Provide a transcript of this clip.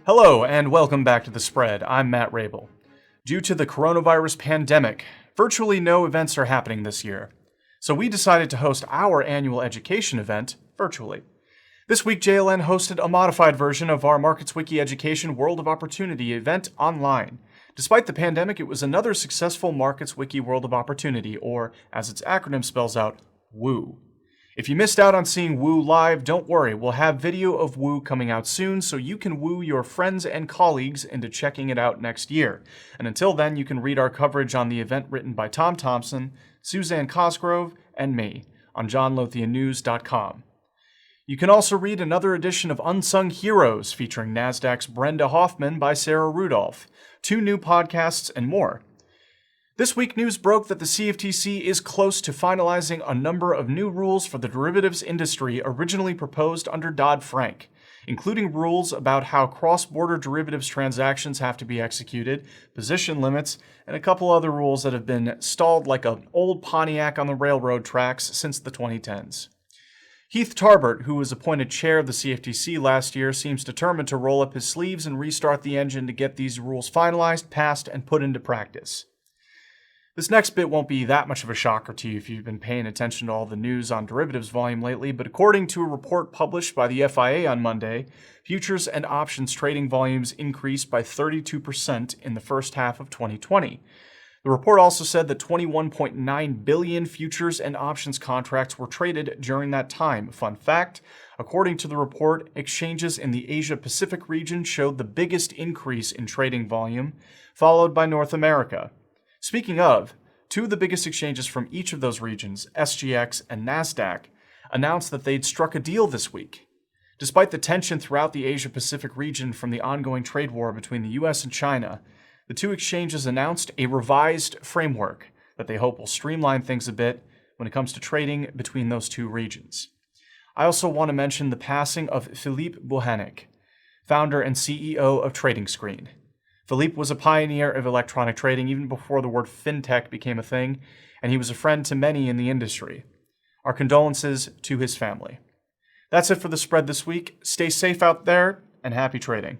Hello, and welcome back to The Spread. I'm Matt Rabel. Due to the coronavirus pandemic, virtually no events are happening this year. So we decided to host our annual education event virtually. This week, JLN hosted a modified version of our MarketsWiki Education World of Opportunity event online. Despite the pandemic, it was another successful MarketsWiki World of Opportunity, or as its acronym spells out, WOO. If you missed out on seeing WOO live, don't worry, we'll have video of WOO coming out soon so you can woo your friends and colleagues into checking it out next year. And until then, you can read our coverage on the event written by Tom Thompson, Suzanne Cosgrove, and me on johnlothiannews.com. You can also read another edition of Unsung Heroes featuring NASDAQ's Brenda Hoffman by Sarah Rudolph, 2 new podcasts, and more. This week, news broke that the CFTC is close to finalizing a number of new rules for the derivatives industry originally proposed under Dodd-Frank, including rules about how cross-border derivatives transactions have to be executed, position limits, and a couple other rules that have been stalled like an old Pontiac on the railroad tracks since the 2010s. Heath Tarbert, who was appointed chair of the CFTC last year, seems determined to roll up his sleeves and restart the engine to get these rules finalized, passed, and put into practice. This next bit won't be that much of a shocker to you if you've been paying attention to all the news on derivatives volume lately, but according to a report published by the FIA on Monday, futures and options trading volumes increased by 32% in the first half of 2020. The report also said that 21.9 billion futures and options contracts were traded during that time. Fun fact, according to the report, exchanges in the Asia-Pacific region showed the biggest increase in trading volume, followed by North America. Speaking of, 2 of the biggest exchanges from each of those regions, SGX and NASDAQ, announced that they'd struck a deal this week. Despite the tension throughout the Asia-Pacific region from the ongoing trade war between the US and China, the 2 exchanges announced a revised framework that they hope will streamline things a bit when it comes to trading between those 2 regions. I also want to mention the passing of Philippe Bohanek, founder and CEO of TradingScreen. Philippe was a pioneer of electronic trading even before the word fintech became a thing, and he was a friend to many in the industry. Our condolences to his family. That's it for The Spread this week. Stay safe out there, and happy trading.